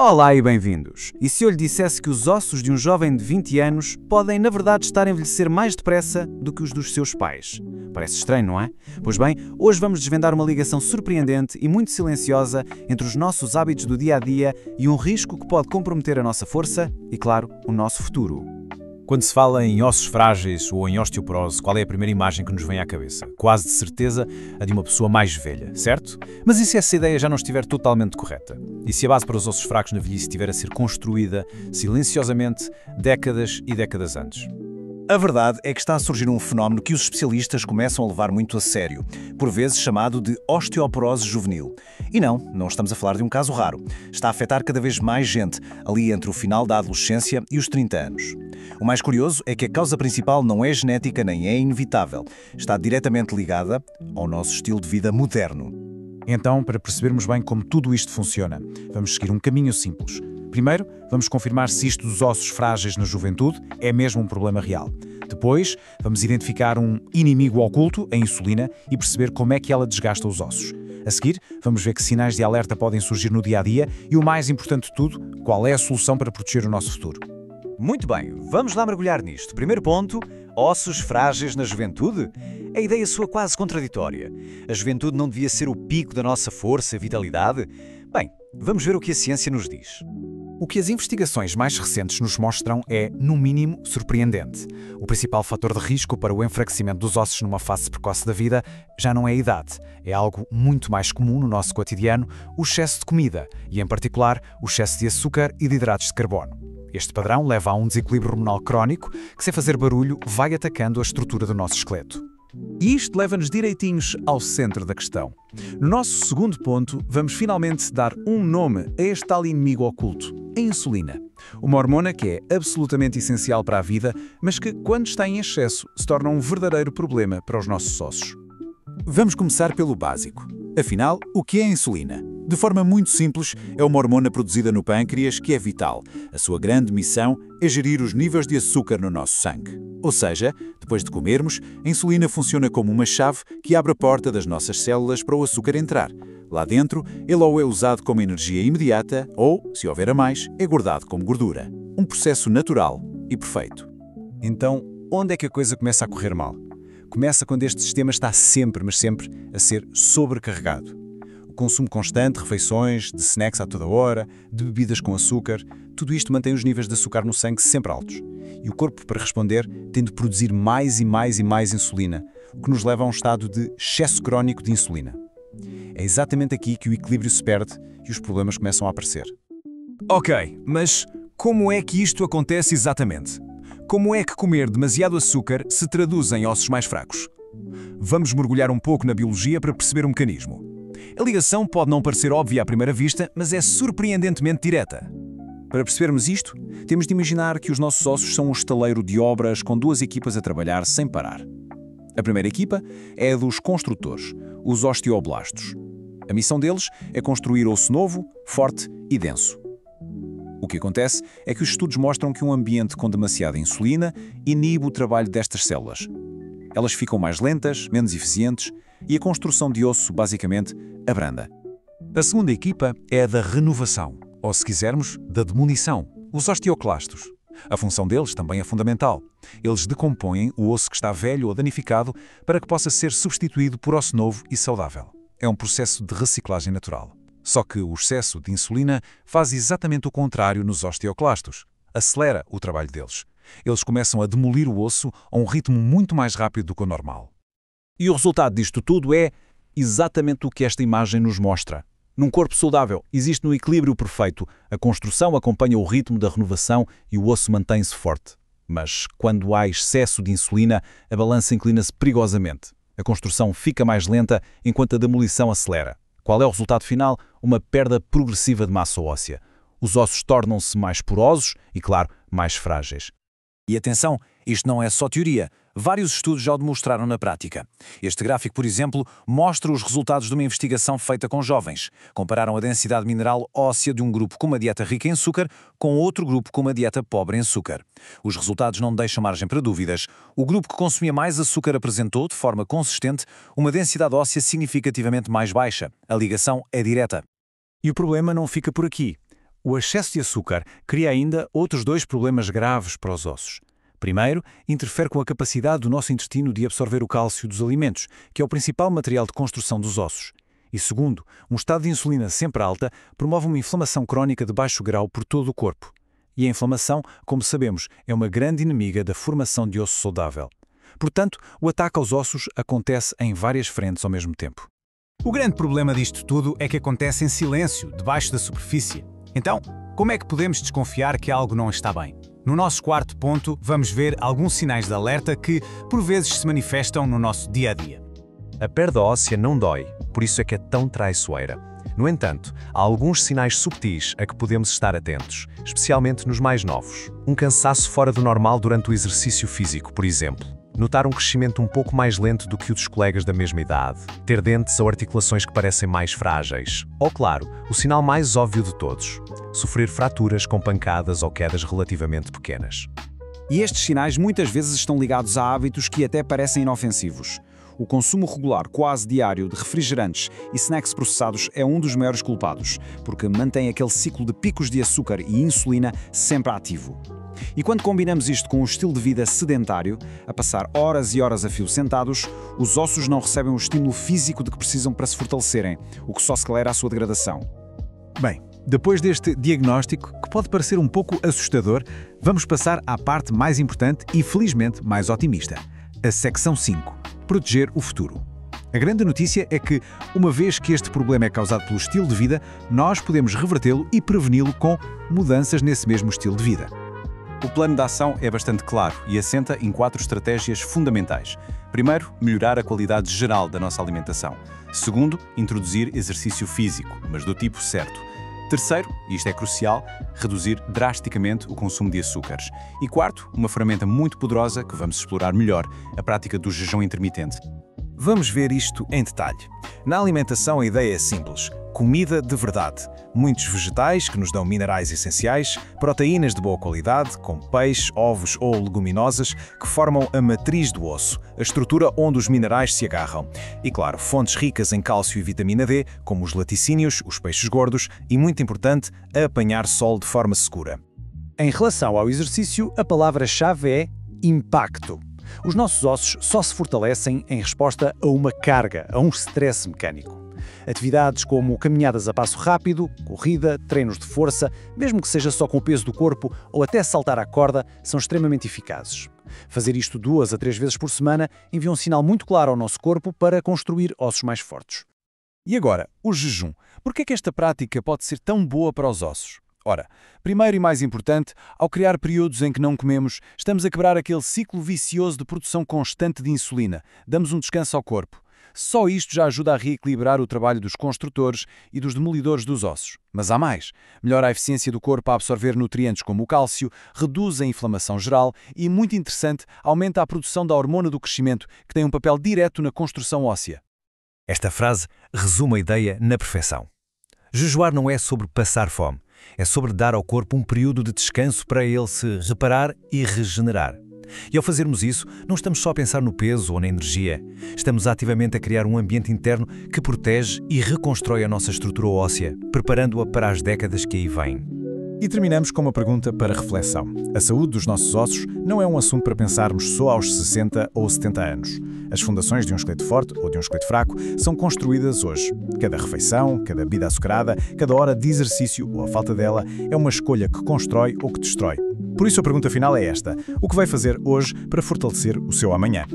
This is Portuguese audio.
Olá e bem-vindos! E se eu lhe dissesse que os ossos de um jovem de 20 anos podem, na verdade, estar a envelhecer mais depressa do que os dos seus pais? Parece estranho, não é? Pois bem, hoje vamos desvendar uma ligação surpreendente e muito silenciosa entre os nossos hábitos do dia-a-dia e um risco que pode comprometer a nossa força e, claro, o nosso futuro. Quando se fala em ossos frágeis ou em osteoporose, qual é a primeira imagem que nos vem à cabeça? Quase de certeza a de uma pessoa mais velha, certo? Mas e se essa ideia já não estiver totalmente correta? E se a base para os ossos fracos na velhice estiver a ser construída silenciosamente décadas e décadas antes? A verdade é que está a surgir um fenómeno que os especialistas começam a levar muito a sério, por vezes chamado de osteoporose juvenil. E não estamos a falar de um caso raro. Está a afetar cada vez mais gente, ali entre o final da adolescência e os 30 anos. O mais curioso é que a causa principal não é genética nem é inevitável. Está diretamente ligada ao nosso estilo de vida moderno. Então, para percebermos bem como tudo isto funciona, vamos seguir um caminho simples. Primeiro, vamos confirmar se isto dos ossos frágeis na juventude é mesmo um problema real. Depois, vamos identificar um inimigo oculto, a insulina, e perceber como é que ela desgasta os ossos. A seguir, vamos ver que sinais de alerta podem surgir no dia-a-dia e, o mais importante de tudo, qual é a solução para proteger o nosso futuro. Muito bem, vamos lá mergulhar nisto. Primeiro ponto, ossos frágeis na juventude? A ideia soa quase contraditória. A juventude não devia ser o pico da nossa força e vitalidade? Bem, vamos ver o que a ciência nos diz. O que as investigações mais recentes nos mostram é, no mínimo, surpreendente. O principal fator de risco para o enfraquecimento dos ossos numa fase precoce da vida já não é a idade. É algo muito mais comum no nosso cotidiano, o excesso de comida, e em particular, o excesso de açúcar e de hidratos de carbono. Este padrão leva a um desequilíbrio hormonal crónico que, sem fazer barulho, vai atacando a estrutura do nosso esqueleto. E isto leva-nos direitinhos ao centro da questão. No nosso segundo ponto, vamos finalmente dar um nome a este tal inimigo oculto, a insulina. Uma hormona que é absolutamente essencial para a vida, mas que, quando está em excesso, se torna um verdadeiro problema para os nossos ossos. Vamos começar pelo básico. Afinal, o que é a insulina? De forma muito simples, é uma hormona produzida no pâncreas que é vital. A sua grande missão é gerir os níveis de açúcar no nosso sangue. Ou seja, depois de comermos, a insulina funciona como uma chave que abre a porta das nossas células para o açúcar entrar. Lá dentro, ele ou é usado como energia imediata ou, se houver a mais, é guardado como gordura. Um processo natural e perfeito. Então, onde é que a coisa começa a correr mal? Começa quando este sistema está sempre, mas sempre, a ser sobrecarregado. O consumo constante de refeições, de snacks a toda hora, de bebidas com açúcar, tudo isto mantém os níveis de açúcar no sangue sempre altos. E o corpo, para responder, tem de produzir mais e mais e mais insulina, o que nos leva a um estado de excesso crónico de insulina. É exatamente aqui que o equilíbrio se perde e os problemas começam a aparecer. Ok, mas como é que isto acontece exatamente? Como é que comer demasiado açúcar se traduz em ossos mais fracos? Vamos mergulhar um pouco na biologia para perceber o mecanismo. A ligação pode não parecer óbvia à primeira vista, mas é surpreendentemente direta. Para percebermos isto, temos de imaginar que os nossos ossos são um estaleiro de obras com duas equipas a trabalhar sem parar. A primeira equipa é a dos construtores, os osteoblastos. A missão deles é construir osso novo, forte e denso. O que acontece é que os estudos mostram que um ambiente com demasiada insulina inibe o trabalho destas células. Elas ficam mais lentas, menos eficientes e a construção de osso, basicamente, abranda. A segunda equipa é a da renovação, ou se quisermos, da demolição, os osteoclastos. A função deles também é fundamental. Eles decompõem o osso que está velho ou danificado para que possa ser substituído por osso novo e saudável. É um processo de reciclagem natural. Só que o excesso de insulina faz exatamente o contrário nos osteoclastos. Acelera o trabalho deles. Eles começam a demolir o osso a um ritmo muito mais rápido do que o normal. E o resultado disto tudo é exatamente o que esta imagem nos mostra. Num corpo saudável, existe um equilíbrio perfeito. A construção acompanha o ritmo da renovação e o osso mantém-se forte. Mas, quando há excesso de insulina, a balança inclina-se perigosamente. A construção fica mais lenta enquanto a demolição acelera. Qual é o resultado final? Uma perda progressiva de massa óssea. Os ossos tornam-se mais porosos e, claro, mais frágeis. E atenção, isto não é só teoria. Vários estudos já o demonstraram na prática. Este gráfico, por exemplo, mostra os resultados de uma investigação feita com jovens. Compararam a densidade mineral óssea de um grupo com uma dieta rica em açúcar com outro grupo com uma dieta pobre em açúcar. Os resultados não deixam margem para dúvidas. O grupo que consumia mais açúcar apresentou, de forma consistente, uma densidade óssea significativamente mais baixa. A ligação é direta. E o problema não fica por aqui. O excesso de açúcar cria ainda outros dois problemas graves para os ossos. Primeiro, interfere com a capacidade do nosso intestino de absorver o cálcio dos alimentos, que é o principal material de construção dos ossos. E segundo, um estado de insulina sempre alta promove uma inflamação crónica de baixo grau por todo o corpo. E a inflamação, como sabemos, é uma grande inimiga da formação de osso saudável. Portanto, o ataque aos ossos acontece em várias frentes ao mesmo tempo. O grande problema disto tudo é que acontece em silêncio, debaixo da superfície. Então, como é que podemos desconfiar que algo não está bem? No nosso quarto ponto, vamos ver alguns sinais de alerta que, por vezes, se manifestam no nosso dia-a-dia. A perda óssea não dói, por isso é que é tão traiçoeira. No entanto, há alguns sinais subtis a que podemos estar atentos, especialmente nos mais novos. Um cansaço fora do normal durante o exercício físico, por exemplo. Notar um crescimento um pouco mais lento do que o dos colegas da mesma idade. Ter dentes ou articulações que parecem mais frágeis. Ou, claro, o sinal mais óbvio de todos. Sofrer fraturas com pancadas ou quedas relativamente pequenas. E estes sinais muitas vezes estão ligados a hábitos que até parecem inofensivos. O consumo regular, quase diário, de refrigerantes e snacks processados é um dos maiores culpados, porque mantém aquele ciclo de picos de açúcar e insulina sempre ativo. E quando combinamos isto com um estilo de vida sedentário, a passar horas e horas a fio sentados, os ossos não recebem o estímulo físico de que precisam para se fortalecerem, o que só acelera a sua degradação. Bem, depois deste diagnóstico, que pode parecer um pouco assustador, vamos passar à parte mais importante e, felizmente, mais otimista. A secção 5. Proteger o futuro. A grande notícia é que, uma vez que este problema é causado pelo estilo de vida, nós podemos revertê-lo e preveni-lo com mudanças nesse mesmo estilo de vida. O plano de ação é bastante claro e assenta em 4 estratégias fundamentais. Primeiro, melhorar a qualidade geral da nossa alimentação. Segundo, introduzir exercício físico, mas do tipo certo. Terceiro, e isto é crucial, reduzir drasticamente o consumo de açúcares. E quarto, uma ferramenta muito poderosa que vamos explorar melhor, a prática do jejum intermitente. Vamos ver isto em detalhe. Na alimentação a ideia é simples. Comida de verdade. Muitos vegetais que nos dão minerais essenciais, proteínas de boa qualidade, como peixe, ovos ou leguminosas, que formam a matriz do osso, a estrutura onde os minerais se agarram. E claro, fontes ricas em cálcio e vitamina D, como os laticínios, os peixes gordos e, muito importante, a apanhar sol de forma segura. Em relação ao exercício, a palavra-chave é impacto. Os nossos ossos só se fortalecem em resposta a uma carga, a um stress mecânico. Atividades como caminhadas a passo rápido, corrida, treinos de força, mesmo que seja só com o peso do corpo ou até saltar à corda, são extremamente eficazes. Fazer isto 2 a 3 vezes por semana envia um sinal muito claro ao nosso corpo para construir ossos mais fortes. E agora, o jejum. Por que é que esta prática pode ser tão boa para os ossos? Ora, primeiro e mais importante, ao criar períodos em que não comemos, estamos a quebrar aquele ciclo vicioso de produção constante de insulina. Damos um descanso ao corpo. Só isto já ajuda a reequilibrar o trabalho dos construtores e dos demolidores dos ossos. Mas há mais. Melhora a eficiência do corpo a absorver nutrientes como o cálcio, reduz a inflamação geral e, muito interessante, aumenta a produção da hormona do crescimento, que tem um papel direto na construção óssea. Esta frase resume a ideia na perfeição. Jejuar não é sobre passar fome, é sobre dar ao corpo um período de descanso para ele se reparar e regenerar. E ao fazermos isso, não estamos só a pensar no peso ou na energia. Estamos ativamente a criar um ambiente interno que protege e reconstrói a nossa estrutura óssea, preparando-a para as décadas que aí vêm. E terminamos com uma pergunta para reflexão. A saúde dos nossos ossos não é um assunto para pensarmos só aos 60 ou 70 anos. As fundações de um esqueleto forte ou de um esqueleto fraco são construídas hoje. Cada refeição, cada bebida açucarada, cada hora de exercício ou a falta dela é uma escolha que constrói ou que destrói. Por isso a pergunta final é esta: o que vai fazer hoje para fortalecer o seu amanhã?